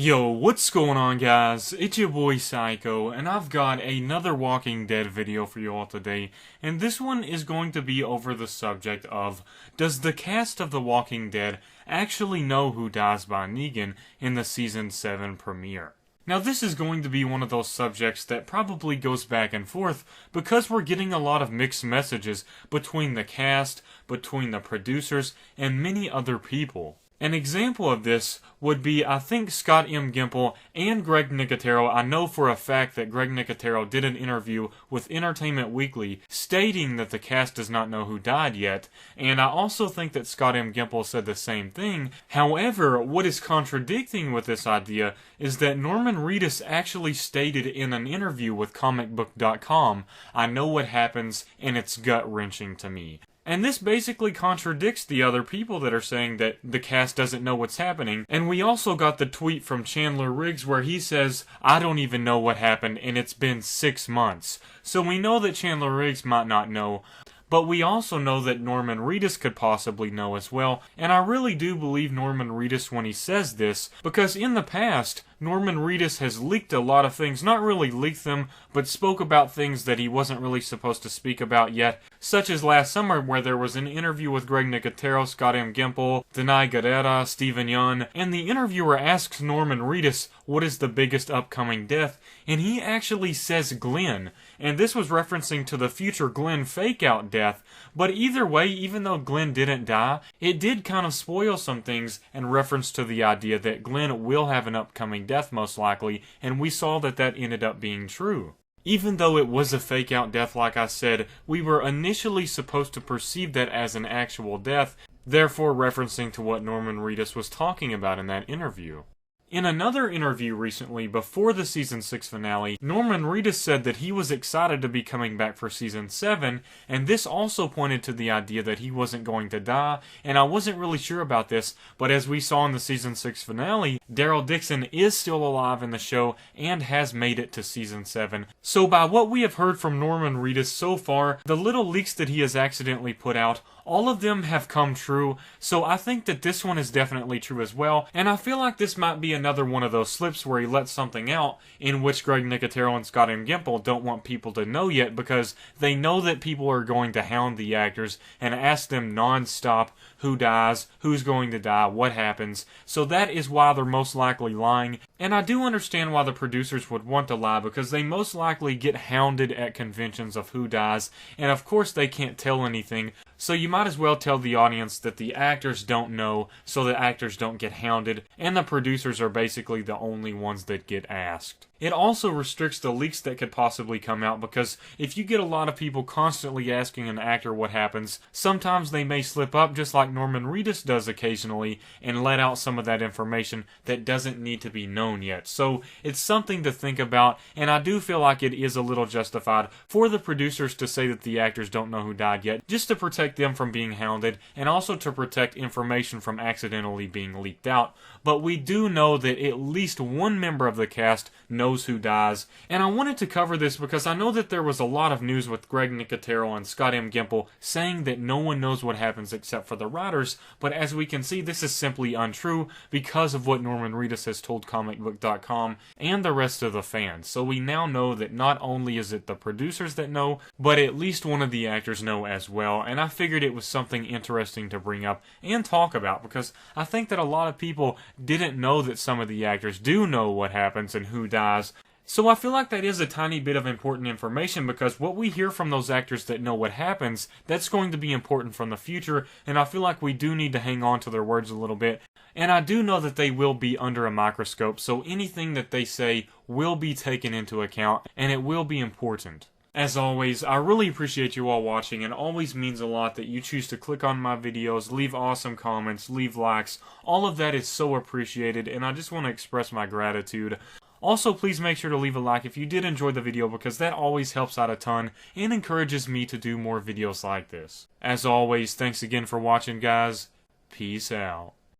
Yo, what's going on guys? It's your boy Psycho, and I've got another Walking Dead video for you all today, and this one is going to be over the subject of, does the cast of The Walking Dead actually know who dies by Negan in the Season 7 premiere? Now this is going to be one of those subjects that probably goes back and forth because we're getting a lot of mixed messages between the cast, between the producers, and many other people. An example of this would be, I think, Scott M. Gimple and Greg Nicotero. I know for a fact that Greg Nicotero did an interview with Entertainment Weekly stating that the cast does not know who died yet, and I also think that Scott M. Gimple said the same thing. However, what is contradicting with this idea is that Norman Reedus actually stated in an interview with comicbook.com, "I know what happens and it's gut-wrenching to me." And this basically contradicts the other people that are saying that the cast doesn't know what's happening. And we also got the tweet from Chandler Riggs where he says, "I don't even know what happened and it's been 6 months." So we know that Chandler Riggs might not know. But we also know that Norman Reedus could possibly know as well, and I really do believe Norman Reedus when he says this, because in the past, Norman Reedus has leaked a lot of things, not really leaked them, but spoke about things that he wasn't really supposed to speak about yet, such as last summer where there was an interview with Greg Nicotero, Scott M. Gimple, Denai Guerrera, Stephen Yeun, and the interviewer asks Norman Reedus what is the biggest upcoming death, and he actually says Glenn, and this was referencing to the future Glenn fake-out death, but either way, even though Glenn didn't die, it did kind of spoil some things in reference to the idea that Glenn will have an upcoming death most likely, and we saw that that ended up being true. Even though it was a fake-out death, like I said, we were initially supposed to perceive that as an actual death, therefore referencing to what Norman Reedus was talking about in that interview. In another interview recently, before the Season 6 finale, Norman Reedus said that he was excited to be coming back for Season 7, and this also pointed to the idea that he wasn't going to die, and I wasn't really sure about this, but as we saw in the Season 6 finale, Daryl Dixon is still alive in the show and has made it to Season 7. So by what we have heard from Norman Reedus so far, the little leaks that he has accidentally put out, all of them have come true, so I think that this one is definitely true as well, and I feel like this might be another one of those slips where he lets something out in which Greg Nicotero and Scott M. Gimple don't want people to know yet because they know that people are going to hound the actors and ask them non-stop who dies, who's going to die, what happens, so that is why they're most likely lying, and I do understand why the producers would want to lie because they most likely get hounded at conventions of who dies, and of course they can't tell anything, so you might as well tell the audience that the actors don't know so the actors don't get hounded, and the producers are basically the only ones that get asked. It also restricts the leaks that could possibly come out because if you get a lot of people constantly asking an actor what happens, sometimes they may slip up just like Norman Reedus does occasionally and let out some of that information that doesn't need to be known yet. So it's something to think about, and I do feel like it is a little justified for the producers to say that the actors don't know who died yet, just to protect them from being hounded and also to protect information from accidentally being leaked out. But we do know that at least one member of the cast knows who dies, and I wanted to cover this because I know that there was a lot of news with Greg Nicotero and Scott M. Gimple saying that no one knows what happens except for the writers, but as we can see, this is simply untrue because of what Norman Reedus has told comicbook.com and the rest of the fans. So we now know that not only is it the producers that know, but at least one of the actors know as well, and I figured it was something interesting to bring up and talk about because I think that a lot of people didn't know that some of the actors do know what happens and who dies. So I feel like that is a tiny bit of important information because what we hear from those actors that know what happens, that's going to be important from the future, and I feel like we do need to hang on to their words a little bit. And I do know that they will be under a microscope, so anything that they say will be taken into account, and it will be important. As always, I really appreciate you all watching, and it always means a lot that you choose to click on my videos, leave awesome comments, leave likes. All of that is so appreciated, and I just want to express my gratitude. Also, please make sure to leave a like if you did enjoy the video because that always helps out a ton and encourages me to do more videos like this. As always, thanks again for watching, guys. Peace out.